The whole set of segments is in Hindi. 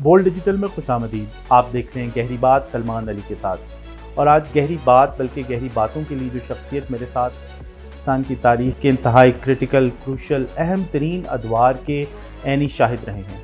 बोल्ड डिजिटल में खुशामदीद। आप देख रहे हैं गहरी बात सलमान अली के साथ। और आज गहरी बात बल्कि गहरी बातों के लिए जो शख्सियत मेरे साथ पाकिस्तान की तारीख के इंतहाई क्रिटिकल क्रूशल अहम तरीन अदवार के ऐनी शाहिद रहे हैं,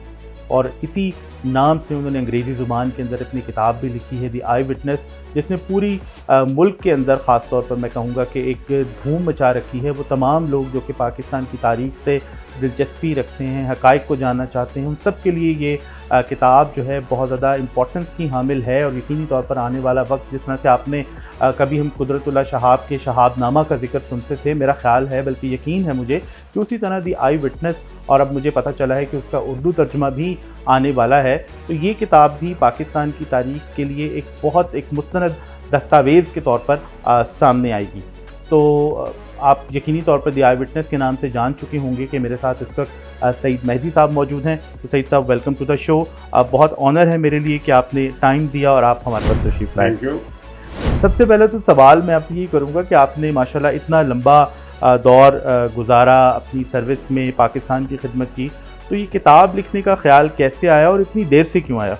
और इसी नाम से उन्होंने अंग्रेज़ी ज़ुबान के अंदर अपनी किताब भी लिखी है द आई विटनेस, जिसने पूरी मुल्क के अंदर ख़ास तौर पर मैं कहूँगा कि एक धूम मचा रखी है। वो तमाम लोग जो कि पाकिस्तान की तारीख से दिलचस्पी रखते हैं, हक़ाइक़ को जानना चाहते हैं, उन सब के लिए ये किताब जो है बहुत ज़्यादा इम्पोर्टेंस की हामिल है। और यकीनी तौर पर आने वाला वक्त, जिस तरह से आपने कभी हम कुदरतुल्लाह शहाब के शहाबनामा का जिक्र सुनते थे, मेरा ख़्याल है बल्कि यकीन है मुझे कि उसी तरह दी आई विटनेस, और अब मुझे पता चला है कि उसका उर्दू तर्जुमा भी आने वाला है। तो ये किताब भी पाकिस्तान की तारीख के लिए एक मुस्तनद दस्तावेज़ के तौर पर सामने आएगी। तो आप यकीनी तौर पर द आई विटनेस के नाम से जान चुके होंगे कि मेरे साथ इस वक्त सईद मेहदी साहब मौजूद हैं। तो सईद साहब, वेलकम टू द शो। बहुत ऑनर है मेरे लिए कि आपने टाइम दिया और आप हमारे पास तशरीफ़ लाए। Thank you. सबसे पहले तो सवाल मैं आपसे ये करूँगा कि आपने माशाल्लाह इतना लंबा दौर गुजारा अपनी सर्विस में, पाकिस्तान की खिदमत की, तो ये किताब लिखने का ख्याल कैसे आया और इतनी देर से क्यों आया?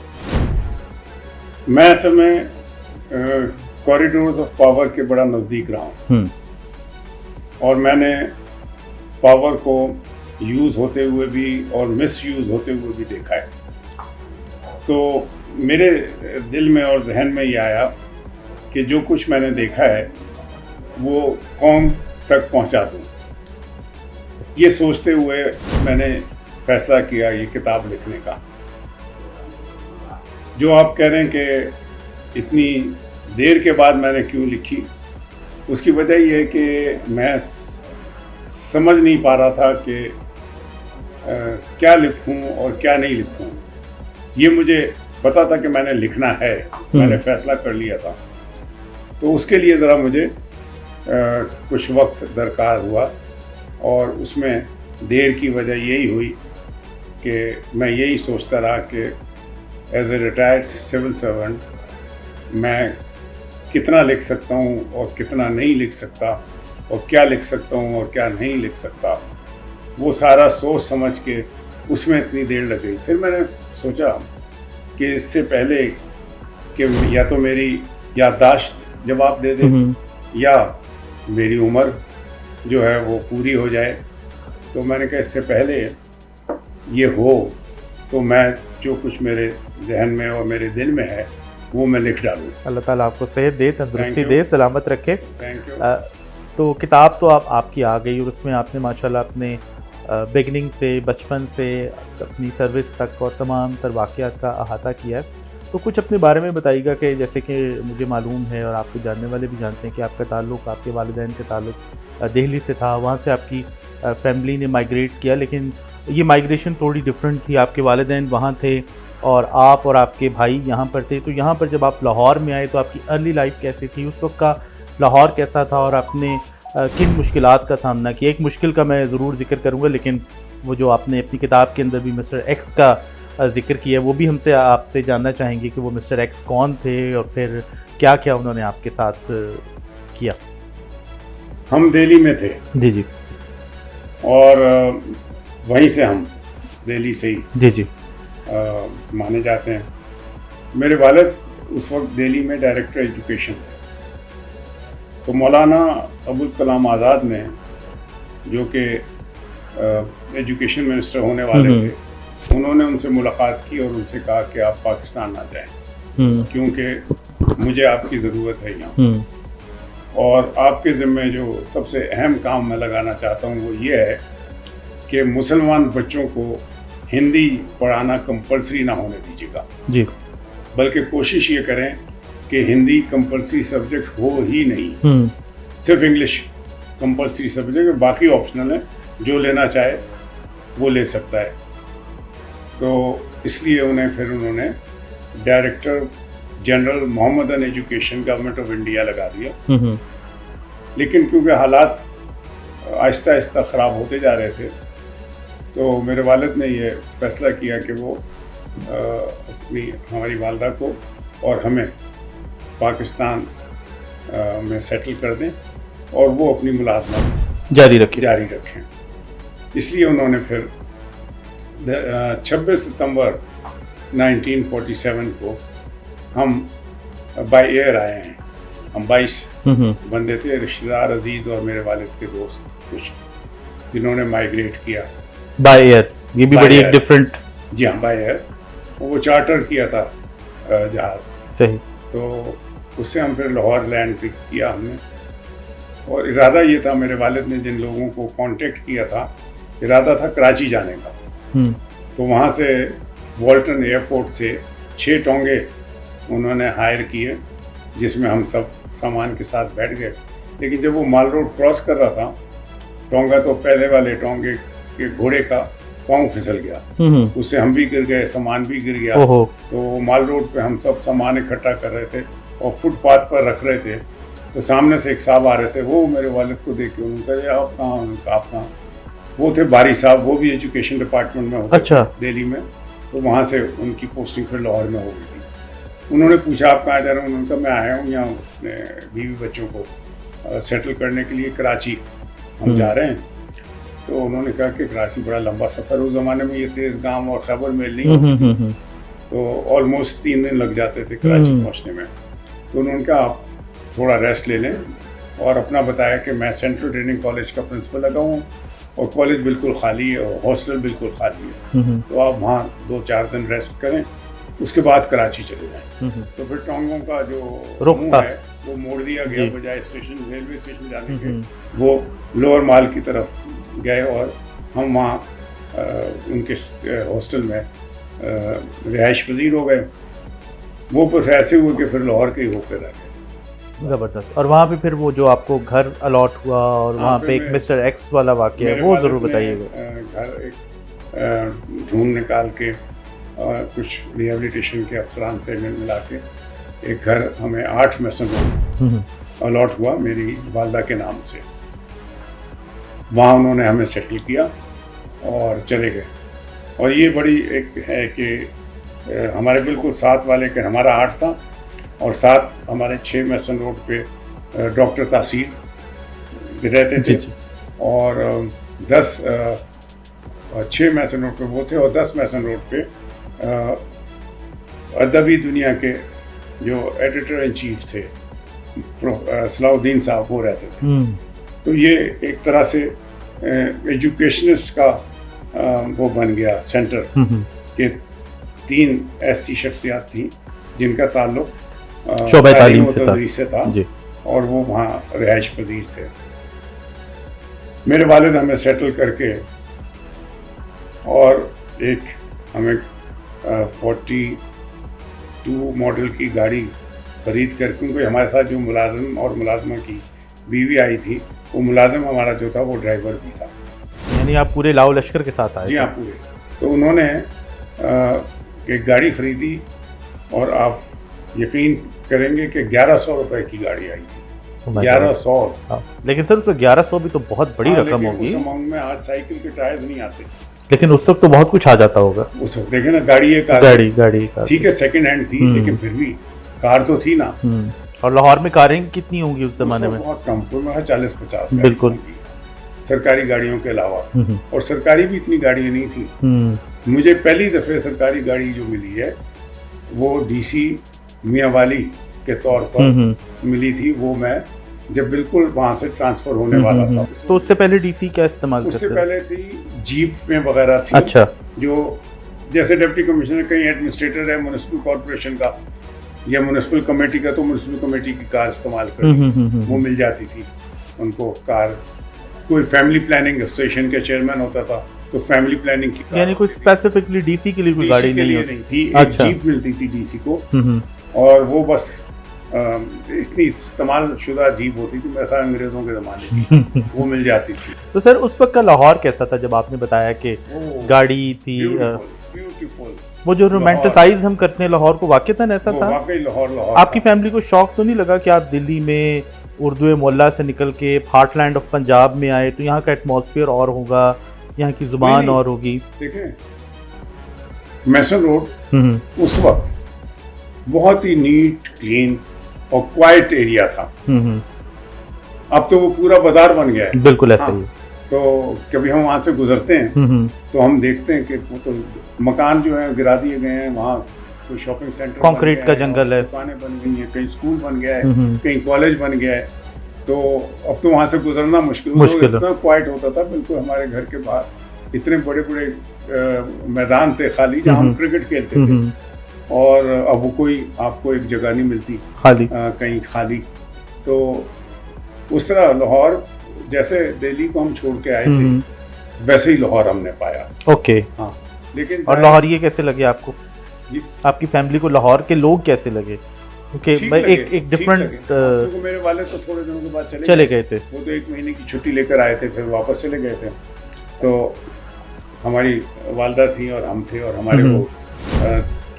मैं असल में कॉरिडोर्स ऑफ पावर के बड़ा नज़दीक रहा हूँ, और मैंने पावर को यूज़ होते हुए भी और मिस यूज़ होते हुए भी देखा है। तो मेरे दिल में और जहन में ये आया कि जो कुछ मैंने देखा है वो कौम तक पहुंचा दूं। ये सोचते हुए मैंने फैसला किया ये किताब लिखने का। जो आप कह रहे हैं कि इतनी देर के बाद मैंने क्यों लिखी, उसकी वजह ये है कि मैं समझ नहीं पा रहा था कि क्या लिखूं और क्या नहीं लिखूं। ये मुझे पता था कि मैंने लिखना है, मैंने फैसला कर लिया था। तो उसके लिए ज़रा मुझे कुछ वक्त दरकार हुआ, और उसमें देर की वजह यही हुई कि मैं यही सोचता रहा कि as a retired civil servant मैं कितना लिख सकता हूँ और कितना नहीं लिख सकता, और क्या लिख सकता हूँ और क्या नहीं लिख सकता। वो सारा सोच समझ के उसमें इतनी देर लग गई। फिर मैंने सोचा कि इससे पहले कि या तो मेरी याददाश्त जवाब दे दे या मेरी उम्र जो है वो पूरी हो जाए, तो मैंने कहा इससे पहले ये हो तो मैं जो कुछ मेरे जहन में और मेरे दिल में है वो मैं लिख डालूँ। अल्लाह ताला आपको सेहत दे, तंदुरुस्ती दे, सलामत रखे। Thank you. तो किताब तो आपकी आ गई, और उसमें आपने माशाल्लाह अपने बिगनिंग से, बचपन से अपनी सर्विस तक और तमाम तर वाक़यात का अहाता किया है। तो कुछ अपने बारे में बताइएगा कि जैसे कि मुझे मालूम है और आपको जानने वाले भी जानते हैं कि आपका ताल्लुक़, आपके वालिदैन का ताल्लुक़ दिल्ली से था। वहाँ से आपकी फैमिली ने माइग्रेट किया, लेकिन ये माइग्रेशन थोड़ी डिफरेंट थी। आपके वालिदैन वहाँ थे और आप और आपके भाई यहाँ पर थे। तो यहाँ पर जब आप लाहौर में आए तो आपकी अर्ली लाइफ कैसी थी, उस वक्त का लाहौर कैसा था, और आपने किन मुश्किलात का सामना किया? एक मुश्किल का मैं ज़रूर ज़िक्र करूँगा, लेकिन वो जो आपने अपनी किताब के अंदर भी मिस्टर एक्स का ज़िक्र किया, वो भी हमसे आपसे जानना चाहेंगे कि वो मिस्टर एक्स कौन थे और फिर क्या क्या उन्होंने आपके साथ किया। हम दिल्ली में थे। जी जी। और वहीं से हम दिल्ली से ही जी जी माने जाते हैं। मेरे वालिद उस वक्त दिल्ली में डायरेक्टर एजुकेशन थे। तो मौलाना अबुल कलाम आज़ाद ने, जो कि एजुकेशन मिनिस्टर होने वाले थे, उन्होंने उनसे मुलाकात की और उनसे कहा कि आप पाकिस्तान आ जाएं, क्योंकि मुझे आपकी ज़रूरत है यहाँ, और आपके ज़िम्मे जो सबसे अहम काम मैं लगाना चाहता हूँ वो ये है कि मुसलमान बच्चों को हिंदी पढ़ाना कंपलसरी ना होने दीजिएगा जी, बल्कि कोशिश ये करें कि हिंदी कंपलसरी सब्जेक्ट हो ही नहीं, सिर्फ इंग्लिश कंपलसरी सब्जेक्ट, बाकी ऑप्शनल है, जो लेना चाहे वो ले सकता है। तो इसलिए उन्होंने director general Mohammedan education government of India लगा दिया। लेकिन क्योंकि हालात आहिस्ता आहिस्ता ख़राब होते जा रहे थे, तो मेरे वालिद ने ये फैसला किया कि वो हमारी वालदा को और हमें पाकिस्तान में सेटल कर दें और वो अपनी मुलाजमत जारी रखें। इसलिए उन्होंने फिर 26 सितंबर 1947 को हम बाय एयर आए हैं। हम 22 बंदे थे, रिश्तेदार, अजीज़ और मेरे वालिद के दोस्त कुछ, जिन्होंने माइग्रेट किया बाय एयर। ये भी By बड़ी एक air। डिफरेंट। जी हाँ, बाय एयर। वो चार्टर किया था जहाज़, सही। तो उससे हम फिर लाहौर लैंड किया हमने। और इरादा ये था, मेरे वालिद ने जिन लोगों को कांटेक्ट किया था, इरादा था कराची जाने का। तो वहाँ से वॉल्टन एयरपोर्ट से 6 टोंगे उन्होंने हायर किए, जिसमें हम सब सामान के साथ बैठ गए। लेकिन जब वो माल रोड क्रॉस कर रहा था, टोंगा तो पहले वाले टोंगे के घोड़े का पाँव फिसल गया, उससे हम भी गिर गए, सामान भी गिर गया। तो माल रोड पे हम सब सामान इकट्ठा कर रहे थे और फुटपाथ पर रख रहे थे। तो सामने से एक साहब आ रहे थे, वो मेरे वालिद को देख के उन्होंने कहा, आप कहाँ? उन्होंने आप कहाँ? वो थे बारी साहब, वो भी एजुकेशन डिपार्टमेंट में होते अच्छा। दिल्ली में। तो वहाँ से उनकी पोस्टिंग फिर लाहौर में हो गई थी। उन्होंने पूछा, आप कहाँ जा रहे हैं? उन्होंने कहा, मैं आया हूँ यहाँ अपने बीवी बच्चों को सेटल करने के लिए, कराची हम जा रहे हैं। तो उन्होंने कहा कि कराची बड़ा लंबा सफ़र, उस ज़माने में ये तेज़ गाँव और खबर मेल नहीं होती थी, तो ऑलमोस्ट 3 दिन लग जाते थे कराची पहुँचने में। तो उन्होंने कहा, आप थोड़ा रेस्ट ले लें, और अपना बताया कि मैं सेंट्रल ट्रेनिंग कॉलेज का प्रिंसिपल लगा हूँ और कॉलेज बिल्कुल खाली है और हॉस्टल बिल्कुल खाली है, तो आप वहाँ 2-4 दिन रेस्ट करें, उसके बाद कराची चले जाएं। तो फिर टोंगों का जो रुख है वो मोड़ दिया गया, बजाय स्टेशन रेलवे स्टेशन जाने के वो लोअर माल की तरफ गए, और हम वहाँ उनके हॉस्टल में रिहाइश पजीर हो गए। वो फिर ऐसे हुए कि फिर लाहौर के ही होकर रह गए। ज़बरदस्त। और वहाँ पे फिर वो जो आपको घर अलॉट हुआ और वहाँ पे एक मिस्टर एक्स वाला वाक़या है, वो ज़रूर बताइएगा। घर एक ढूंढ निकाल के कुछ रिहेबिलिटेशन के अफसरान से मिला के एक घर हमें 8 मैसन रोड अलॉट हुआ मेरी वालदा के नाम से। वहाँ उन्होंने हमें सेटल किया और चले गए। और ये बड़ी एक है कि हमारे बिल्कुल साथ वाले के हमारा 8 था, और साथ हमारे 6 मैसन रोड पे डॉक्टर तासीर रहते थे, और 6 मैसन रोड पे वो थे, और 10 मैसन रोड पे अदबी दुनिया के जो एडिटर इन चीफ थे सलाउद्दीन साहब, वो रहते थे। तो ये एक तरह से एजुकेशनिस्ट का वो बन गया सेंटर कि 3 ऐसी शख्सियात थी जिनका ताल्लुक शोबे तालीम से था और वो वहाँ रिहाइश पजीर थे। मेरे वालिद हमें सेटल करके और एक हमें 42 मॉडल की गाड़ी खरीद कर, क्योंकि हमारे साथ जो मुलाजिम और मुलाजमा की बीवी आई थी, वो मुलाजिम हमारा जो था वो ड्राइवर भी था। यानी आप पूरे लाओ लश्कर के साथ आए? जी हाँ, पूरे। तो उन्होंने एक गाड़ी खरीदी, और आप यकीन करेंगे कि 1100 रुपए की गाड़ी आई थी। 1100। लेकिन सर उसमें 1100 भी तो बहुत बड़ी रकम होगी। उस अमाउंट में आज साइकिल के टायर्स नहीं आते, लेकिन उस वक्त तो बहुत कुछ आ जाता होगा। उस वक्त देखे ना, गाड़ी एक गाड़ी ठीक है, सेकंड हैंड थी, लेकिन फिर भी कार तो थी ना। और लाहौर में कारें कितनी होंगी उस जमाने में? बहुत कम, 40-50 बिल्कुल, सरकारी गाड़ियों के अलावा। और सरकारी भी इतनी गाड़ियाँ नहीं थी। मुझे पहली दफ़े सरकारी गाड़ी जो मिली है वो डीसी मियाँ वाली के तौर पर मिली थी। वो मैं जब बिल्कुल वहाँ से ट्रांसफ़र होने वाला था। तो उससे पहले डीसी क्या इस्तेमाल करते थे? उससे पहले थी जीप में वगैरह थी। अच्छा। जो जैसे डिप्टी कमिश्नर, कहीं एडमिनिस्ट्रेटर है म्युनिसिपल कॉर्पोरेशन का या म्युनिसिपल कमेटी का, तो म्युनिसिपल कमेटी की कार इस्तेमाल करती, वो मिल जाती थी उनको कार। कोई फैमिली प्लानिंग एसोसिएशन के चेयरमैन होता था, तो फैमिली प्लानिंग की कार। यानी कोई स्पेसिफिकली डीसी के लिए कोई गाड़ी नहीं थी। एक जीप मिलती थी डीसी को, और वो बस इतनी इस्तेमाल शुदा जीप होती थी, मेरे ख्याल अंग्रेजों के ज़माने की, वो मिल जाती थी। तो सर उस वक्त का लाहौर कैसा था जब आपने बताया कि गाड़ी थी? ब्यूटीफुल। वो जो रोमांटिसाइज हम करते हैं लाहौर को, वाकईतन ऐसा था? वाकई लाहौर। आपकी फैमिली को शौक तो नहीं लगा कि आप दिल्ली में उर्दू मोहल्ला से निकल के हार्टलैंड ऑफ पंजाब में आए, तो यहाँ का एटमॉस्फेयर और होगा, यहाँ की जुबान और होगी? देखें, मैसन रोड उस वक्त बहुत ही नीट, क्लीन और क्वाइट एरिया था। अब तो वो पूरा बाजार बन गया है। बिल्कुल ऐसा ही। तो कभी हम वहाँ से गुजरते हैं तो हम देखते हैं कि वो तो मकान जो है गिरा दिए गए हैं, वहाँ कोई शॉपिंग सेंटर कंक्रीट का जंगल है, दुकानें बन गई हैं, कहीं स्कूल बन गया है, कहीं कॉलेज बन गया है। तो अब तो वहाँ से गुजरना मुश्किल है। इतना क्वाइट होता था, बिल्कुल हमारे घर के बाहर इतने बड़े बड़े मैदान थे खाली जहाँ हम क्रिकेट खेलते थे, और अब वो कोई आपको एक जगह नहीं मिलती खाली कहीं खाली। तो उस तरह लाहौर जैसे दिल्ली को हम छोड़ के आए थे वैसे ही लाहौर हमने पाया। ओके, हाँ। लेकिन और लाहौर ये कैसे लगे आपको? आपकी फैमिली को लाहौर के लोग कैसे लगे? ओके, एक डिफरेंट मेरे वाले तो थोड़े दिनों के बाद चले गए थे। वो तो 1 महीने की छुट्टी लेकर आए थे, फिर वापस चले गए थे। तो हमारी वालदा थी और हम थे, और हमारे वो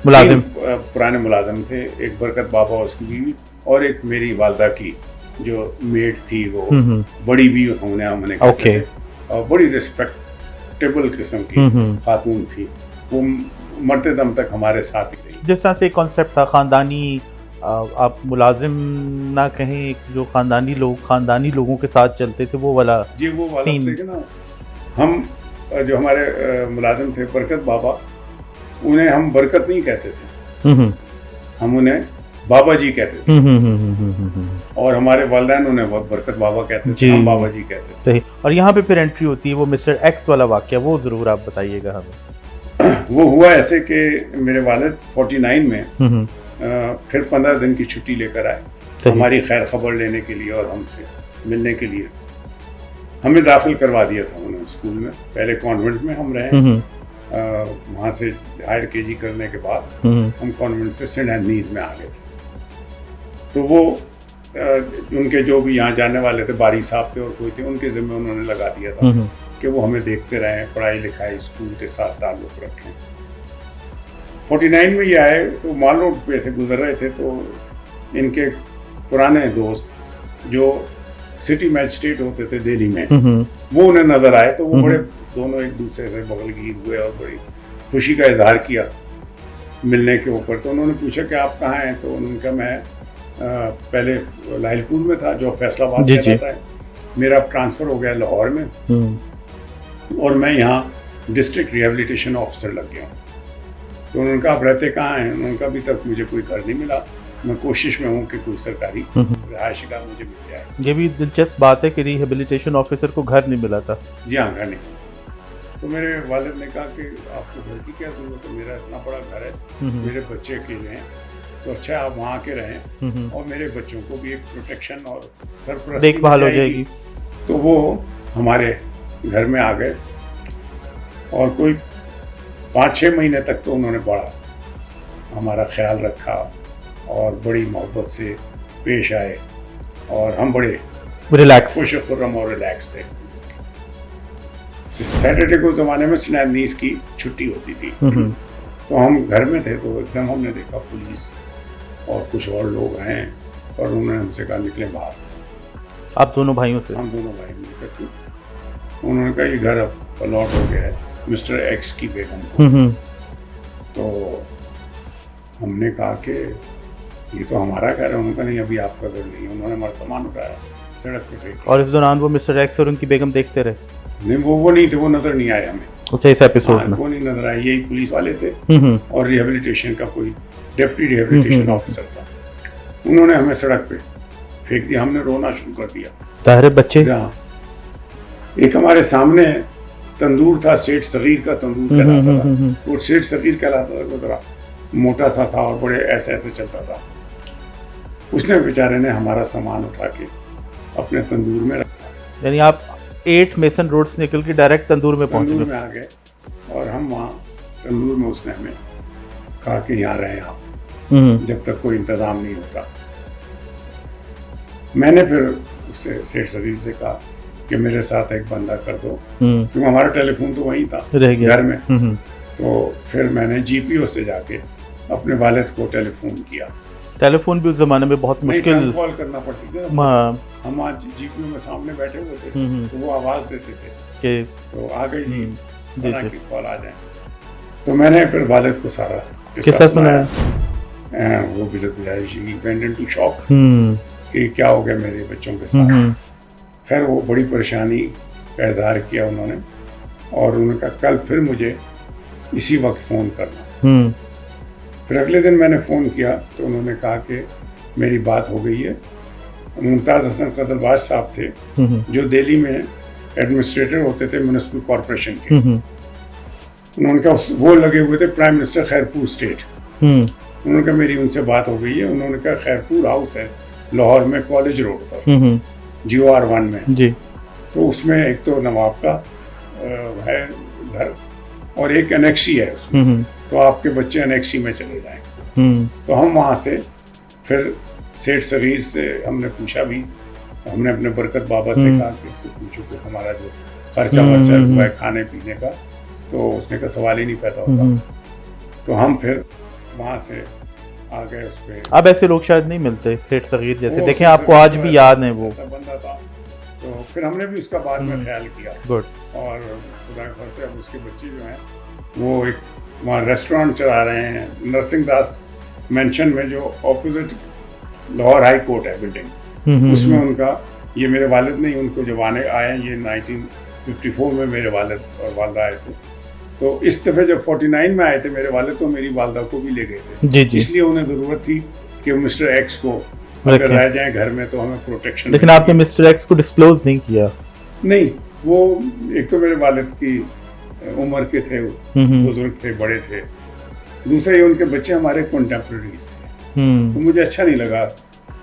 मुलाजिम पुराने मुलाजिम थे, एक बरकत बाबा और उसकी बीवी, और एक मेरी वालदा की जो मेड थी, वो बड़ी भी हमने ओके, और बड़ी रिस्पेक्टेबल किस्म की खातून थी। वो मरते दम तक हमारे साथ ही रही। जिस तरह से एक कॉन्सेप्ट था खानदानी, आप मुलाजिम ना कहें, जो खानदानी लोगों के साथ चलते थे, वो वाला जी, वो वाला थे ना। हम जो हमारे मुलाजिम थे बरकत बाबा, उन्हें हम बरकत नहीं कहते थे, हम उन्हें बाबा जी कहते थे, और हमारे वालिदैन उन्हें बरकत बाबा कहते थे, हम बाबा जी कहते थे। सही। और यहाँ पे फिर एंट्री होती है वो मिस्टर एक्स वाला वाक्य, वो जरूर आप बताइएगा हमें। वो हुआ ऐसे कि मेरे वालिद 49 में फिर 15 दिन की छुट्टी लेकर आए हमारी खैर खबर लेने के लिए और हमसे मिलने के लिए। हमें दाखिल करवा दिया था उन्होंने स्कूल में, पहले कॉन्वेंट में हम रहे, वहाँ से हायर केजी करने के बाद हम कॉन्वेंट से सेंट एंथनीज में आ गए थे। तो वो उनके जो भी यहाँ जाने वाले थे, बारी साहब थे और कोई थे, उनके जिम्मे उन्होंने लगा दिया था कि वो हमें देखते रहें, पढ़ाई लिखाई स्कूल के साथ ताल्लुक़ रखें। 49 में ये आए तो माल रोड पे से गुजर रहे थे, तो इनके पुराने दोस्त जो सिटी मैजिस्ट्रेट होते थे दिल्ली में, वो उन्हें नजर आए। तो वो बड़े दोनों एक दूसरे से बगलगीर हुए और बड़ी खुशी का इजहार किया मिलने के ऊपर। तो उन्होंने पूछा कि आप कहाँ हैं? तो उन्होंने कहा मैं पहले लाहिलपुर में था, जो फैसलाबाद में रहता है, मेरा ट्रांसफ़र हो गया लाहौर में, और मैं यहाँ डिस्ट्रिक्ट रिहेबिलिटेशन ऑफिसर लग गया हूँ। तो उन्होंने कहा आप रहते कहाँ हैं? उन्होंने कहा अभी तक मुझे कोई घर नहीं मिला, मैं कोशिश में हूँ कि कोई सरकारी रिहायशी का मुझे मिल जाए। ये भी दिलचस्प बात है कि रिहेबिलिटेशन ऑफिसर को घर नहीं मिला था। जी हाँ, घर नहीं। तो मेरे वालिद ने कहा कि आपको घर की क्या जरूरत है, मेरा इतना बड़ा घर है, मेरे बच्चे अकेले हैं, तो अच्छा आप वहाँ के रहें और मेरे बच्चों को भी एक प्रोटेक्शन और सरपरस्ती देखभाल हो जाएगी। तो वो हमारे घर में आ गए, और कोई 5-6 महीने तक तो उन्होंने बड़ा हमारा ख्याल रखा और बड़ी मोहब्बत से पेश आए, और हम बड़े रिलैक्स, खुश-खुर्रम और रिलैक्स थे। सैटरडे को ज़माने में सेंट एंथनीज की छुट्टी होती थी, तो हम घर में थे, तो एकदम हमने देखा पुलिस और कुछ और लोग हैं, और उन्होंने हमसे कहा निकले बाहर। आप दोनों भाइयों से? हम दोनों भाई मिलकर। उन्होंने कहा ये घर अब अलॉट हो गया है मिस्टर एक्स की बेगम को। तो हमने कहा कि ये तो हमारा घर है। उन्होंने कहा नहीं, अभी आपका घर नहीं है। उन्होंने हमारा सामान उठाया, सड़क पे फेंक। और इस दौरान वो मिस्टर एक्स और उनकी बेगम देखते रहे? नहीं, वो नहीं थे, वो नजर नहीं आए हमें। अच्छा, इस एपिसोड में वो नहीं नजर आए। यही पुलिस वाले थे और रिहेबिलिटेशन का कोई डेप्टी रिहेबिलिटेशन ऑफिसर था। उन्होंने हमें सड़क पे फेंक दिया, हमने रोना शुरू कर दिया। ताहरे बच्चे? एक हमारे सामने तंदूर था, सेठ सगीर का तंदूर कहलाता था, और सेठ सगीर कहलाता था, वो जरा मोटा सा था और बड़े ऐसे ऐसे चलता था। उसने बेचारे ने हमारा सामान उठा के अपने तंदूर में रखा। यानी आप 8 मेसन रोड से निकल के डायरेक्ट तंदूर में पहुंच गए? में आ गए, और हम वहाँ तंदूर में उसने हमें कहा कि यहाँ रहें आप जब तक कोई इंतज़ाम नहीं होता। मैंने फिर उससे सेठ सगीर से कहा कि मेरे साथ एक बंदा कर दो, क्योंकि हमारा टेलीफोन तो वहीं था घर में। तो फिर मैंने जीपीओ से जाके अपने वालिद को टेलीफोन किया। टेलीफोन भी उस जमाने में बहुत मुश्किल कॉल करना पड़ती थी। हम आज जीपीओ में सामने बैठे हुए थे, तो वो आवाज़ देते थे कि तो आ गई जी, की कॉल आ जाए। तो मैंने फिर वालिद को सारा किस्सा सुनाया। वो वेंट इनटू शॉक कि क्या हो गया मेरे बच्चों के साथ। खैर वो बड़ी परेशानी का इजहार किया उन्होंने, और उन्होंने कहा कल फिर मुझे इसी वक्त फ़ोन करना। फिर अगले दिन मैंने फ़ोन किया तो उन्होंने कहा कि मेरी बात हो गई है। मुमताज़ हसन कदरबाज साहब थे जो दिल्ली में एडमिनिस्ट्रेटर होते थे म्यूनिसिपल कॉरपोरेशन के। उन्होंने कहा वो लगे हुए थे प्राइम मिनिस्टर खैरपुर स्टेट। उन्होंने कहा मेरी उनसे बात हो गई है। उन्होंने कहा खैरपुर हाउस है लाहौर में कॉलेज रोड पर GOR1 में जी। तो उसमें एक तो नवाब का है घर और एक एनेक्सी है उसमें, तो आपके बच्चे एनेक्सी में चले जाएं। तो हम वहाँ से फिर सेठ सगीर से हमने पूछा भी, हमने अपने बरकत बाबा से कहा कि इससे पूछो कि हमारा जो खर्चा वर्चा हुआ है खाने पीने का, तो उसने का सवाल ही नहीं पैदा होता। तो हम फिर वहाँ से आ गए उस पर। अब ऐसे लोग शायद नहीं मिलते सेठ सगीर जैसे, देखें आपको आज भी याद है वो बंदा था। तो फिर हमने भी उसका बाद में ख्याल किया। गुड। और खुदा के फल से अब उसके बच्चे जो हैं वो एक वहाँ रेस्टोरेंट चला रहे हैं नरसिंह दास मेंशन में, जो ऑपोजिट लाहौर हाई कोर्ट है बिल्डिंग, उसमें उनका, ये मेरे वालिद नहीं, उनको जब आए ये 1954 में मेरे वालिद और वालदा आए थे। तो इस दफ़े जब 49 में आए थे मेरे वालिद, तो मेरी वालदा को भी ले गए थे जी। इसलिए उन्हें ज़रूरत थी कि मिस्टर एक्स को अगर रह जाए घर में तो हमें प्रोटेक्शन। लेकिन आपने मिस्टर एक्स को डिस्क्लोज नहीं किया? नहीं, वो एक तो मेरे वालिद की उम्र के थे, बुजुर्ग थे, बड़े थे, दूसरे ये उनके बच्चे हमारे कंटेम्परेरीज थे। तो मुझे अच्छा नहीं लगा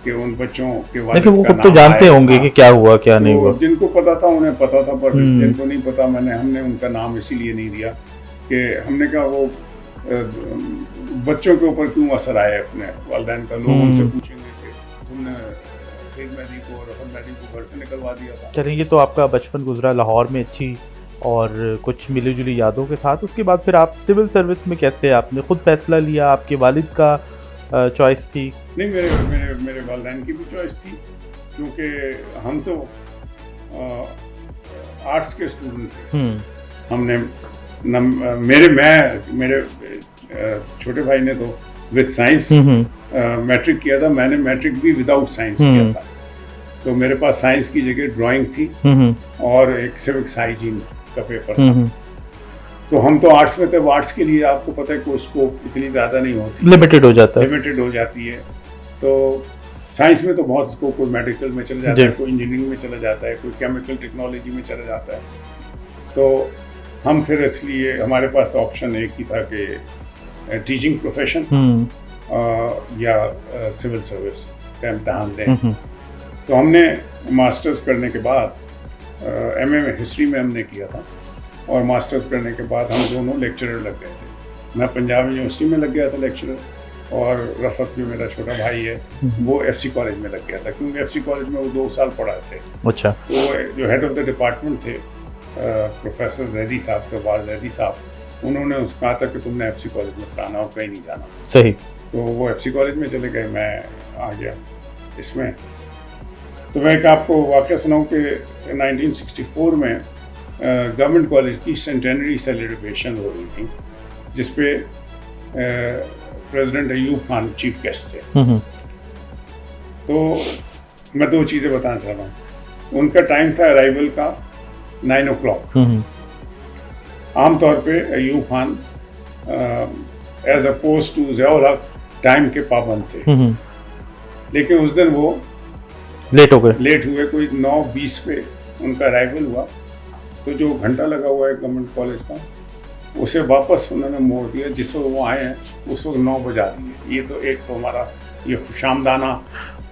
कि उन बच्चों के वालिद का नाम तो जानते होंगे कि क्या हुआ क्या नहीं हुआ। जिनको पता था उन्हें पता था, पर जिनको नहीं पता हमने उनका नाम इसीलिए नहीं दिया कि हमने कहा वो बच्चों के ऊपर क्यों असर आया अपने वालिदैन का। लोग उनसे पूछेंगे कि तुमने सईद मेहदी को और रफत मेहदी को घर से निकलवा दिया था। चलिए, ये तो आपका बचपन गुजरा लाहौर में अच्छी और कुछ मिली जुली यादों के साथ। उसके बाद फिर आप सिविल सर्विस में कैसे, आपने खुद फैसला लिया, आपके वालिद का चॉइस थी? नहीं, मेरे वालिदैन की भी चॉइस थी, क्योंकि हम तो आर्ट्स के स्टूडेंट थे। हमने मेरे छोटे भाई ने तो विद साइंस मैट्रिक किया था, मैंने मैट्रिक भी विदाउट साइंस किया था। तो मेरे पास साइंस की जगह ड्राइंग थी और एक सिविक्स हाइजीन का पेपर था। तो हम तो आर्ट्स में थे, आर्ट्स के लिए आपको पता है कोई स्कोप इतनी ज़्यादा नहीं होती, लिमिटेड हो जाती है। तो साइंस में तो बहुत स्कोप, कोई मेडिकल में चला जाता है, कोई इंजीनियरिंग में चला जाता है, कोई केमिकल टेक्नोलॉजी में चला जाता है। तो हम फिर इसलिए हमारे पास ऑप्शन एक ही था कि टीचिंग प्रोफेशन या सिविल सर्विस का इम्तहान दें। तो हमने मास्टर्स करने के बाद MA में हिस्ट्री में हमने किया था, और मास्टर्स करने के बाद हम दोनों लेक्चरर लग गए थे। मैं पंजाब यूनिवर्सिटी में लग गया था लेक्चरर, और रफत जो मेरा छोटा भाई है वो FC कॉलेज में लग गया था, क्योंकि FC कॉलेज में वो 2 साल पढ़ाए थे। अच्छा। तो जो हेड ऑफ द डिपार्टमेंट थे प्रोफेसर जैदी साहब, जवाल जैदी साहब, उन्होंने उसको कहा था कि तुमने FC कॉलेज में पढ़ाना और कहीं नहीं जाना। सही। तो वो FC कॉलेज में चले गए, मैं आ गया इसमें। तो मैं एक आपको वाक़या सुनाऊँ कि 1964 में गवर्नमेंट कॉलेज की सेंटेनरी सेलिब्रेशन हो रही थी, जिसपे president Ayub Khan chief guest थे। तो मैं 2 चीज़ें बताना चाह रहा हूँ। उनका टाइम था अराइवल का 9 o'clock। आमतौर पे Ayub Khan as opposed to Ziaul Haq time के पाबंद थे, लेकिन उस दिन वो लेट हुए। कोई 9:20 पे उनका अराइवल हुआ, तो जो घंटा लगा हुआ है गवर्नमेंट कॉलेज का, उसे वापस उन्होंने मोड़ दिया। जिस वक्त वो आए हैं उस वक्त 9 बजा दिए। ये तो एक तो हमारा ये शामदाना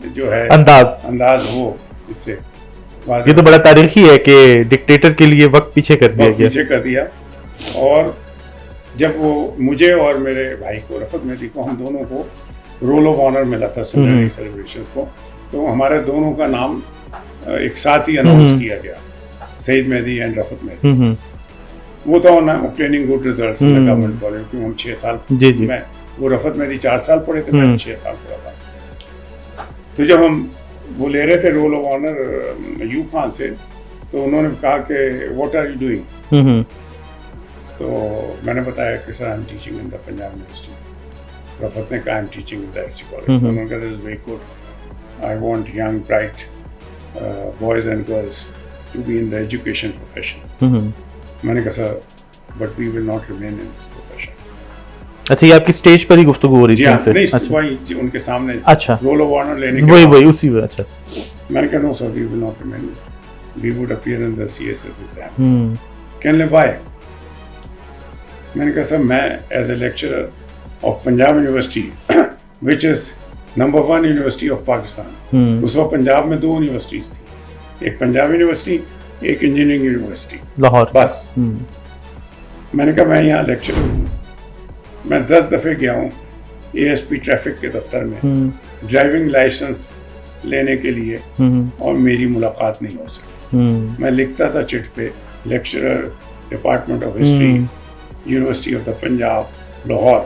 जो है अंदाज वो इससे ये तो बड़ा तारीखी है कि डिक्टेटर के लिए वक्त पीछे कर दिया। और जब वो मुझे और मेरे भाई को रफत मेहदी को, हम दोनों को रोल ऑफ ऑनर मिला था सेंटेनरी सेलिब्रेशंस को, तो हमारे दोनों का नाम एक साथ ही अनाउंस किया गया, सईद मेहदी एंड रफत मेहदी। वो तो ना obtaining good results in government college, क्योंकि हम 6 साल मैं वो रफत मेहदी 4 साल पढ़े थे, मैं 6 साल पढ़ा था। तो जब हम वो ले रहे थे roll of honour Ayub Khan से, तो उन्होंने कहा कि व्हाट आर यू डूइंग। तो मैंने बताया कि sir I am teaching in the Punjab university. Rafat ने कहा I am teaching in the FC college. तो उन्होंने कहा this is very good, I want young bright boys and girls to be in the education profession. मैंने कहा sir, but we will not remain in this profession. अच्छा, ये आपकी स्टेज पर ही गुफ्तगू हो रही थी उनसे? नहीं, अच्छा, वही उनके सामने अच्छा, रोल ऑफ ऑनर लेने के वही उसी में। अच्छा, मैंने कहा no sir, we will not remain, we would appear in the CSS exam. कहने लगे व्हाई? मैंने कहा सर, मैं as a lecturer of Punjab university which is number 1 university of Pakistan, उस वक्त पंजाब में 2 यूनिवर्सिटीज थी, एक पंजाब यूनिवर्सिटी, एक इंजीनियरिंग यूनिवर्सिटी लाहौर, बस। मैंने कहा मैं यहाँ लेक्चरर हूँ, मैं 10 दफ़े गया हूँ ASP ट्रैफिक के दफ्तर में ड्राइविंग लाइसेंस लेने के लिए, और मेरी मुलाकात नहीं हो सकी। मैं लिखता था चिट पे, lecturer department of history university of the Punjab Lahore,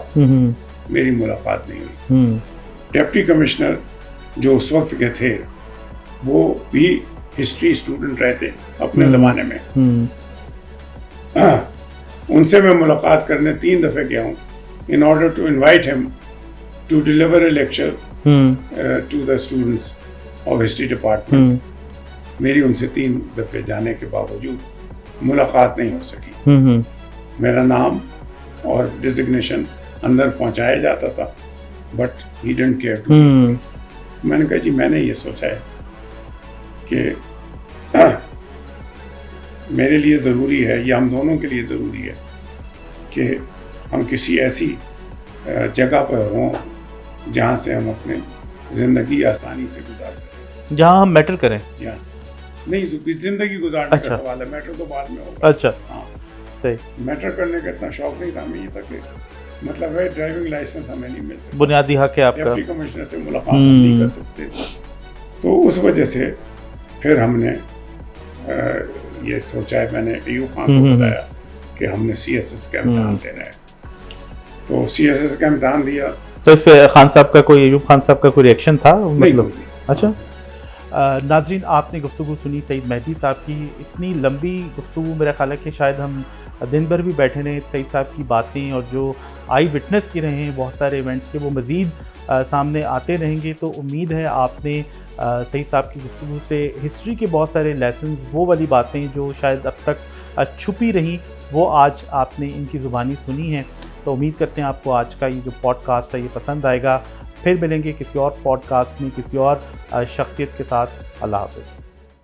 मेरी मुलाकात नहीं हुई। डिप्टी कमिश्नर जो उस वक्त के थे वो भी हिस्ट्री स्टूडेंट रहते अपने ज़माने में, उनसे मैं मुलाकात करने 3 दफ़े गया हूँ in order to invite him to deliver a lecture to the students of history department. मेरी उनसे 3 दफ़े जाने के बावजूद मुलाकात नहीं हो सकी। मेरा नाम और डिजिग्नेशन अंदर पहुंचाया जाता था, but he didn't care to. मैंने कहा जी, मैंने ये सोचा है कि मेरे लिए ज़रूरी है, या हम दोनों के लिए ज़रूरी है कि हम किसी ऐसी जगह पर हों जहाँ से हम अपने ज़िंदगी आसानी से गुजार सकें, जहाँ हम मैटर करें। या नहीं, ज़िंदगी गुजारने अच्छा, का सवाल है, मैटर तो बाद में होगा। अच्छा, हाँ, सही। मैटर करने का इतना शौक नहीं था हमें, ये था कि मतलब है ड्राइविंग लाइसेंस हमें नहीं मिल सकता, बुनियादी हक है आपका, डिप्टी कमिश्नर से मुलाकात नहीं कर सकते। तो उस वजह से फिर हमने ये सोचा है, मैंने अयूब खान को बताया कि हमने CSS का इम्तहान देना है, तो CSS का इम्तहान दिया। तो इस पे खान साहब का कोई, अयूब खान साहब का कोई रिएक्शन था मतलब? अच्छा, नाजरीन, आपने गुफ्तगू सुनी सईद मेहदी साहब की, इतनी लंबी गुफ्तगू, मेरा ख्याल है कि शायद हम दिन भर भी बैठे रहें। सईद साहब की बातें और जो आई विटनेस की रहे हैं बहुत सारे इवेंट्स के, वो मज़ीद सामने आते रहेंगे। तो उम्मीद है आपने सईद साहब की गुफ्तगू से हिस्ट्री के बहुत सारे लेसन्स, वो वाली बातें जो शायद अब तक छुपी रहीं, वो आज आपने इनकी ज़ुबानी सुनी है। तो उम्मीद करते हैं आपको आज का ये जो पॉडकास्ट है ये पसंद आएगा। फिर मिलेंगे किसी और पॉडकास्ट में किसी और शख्सियत के साथ। अल्लाह हाफ़िज़।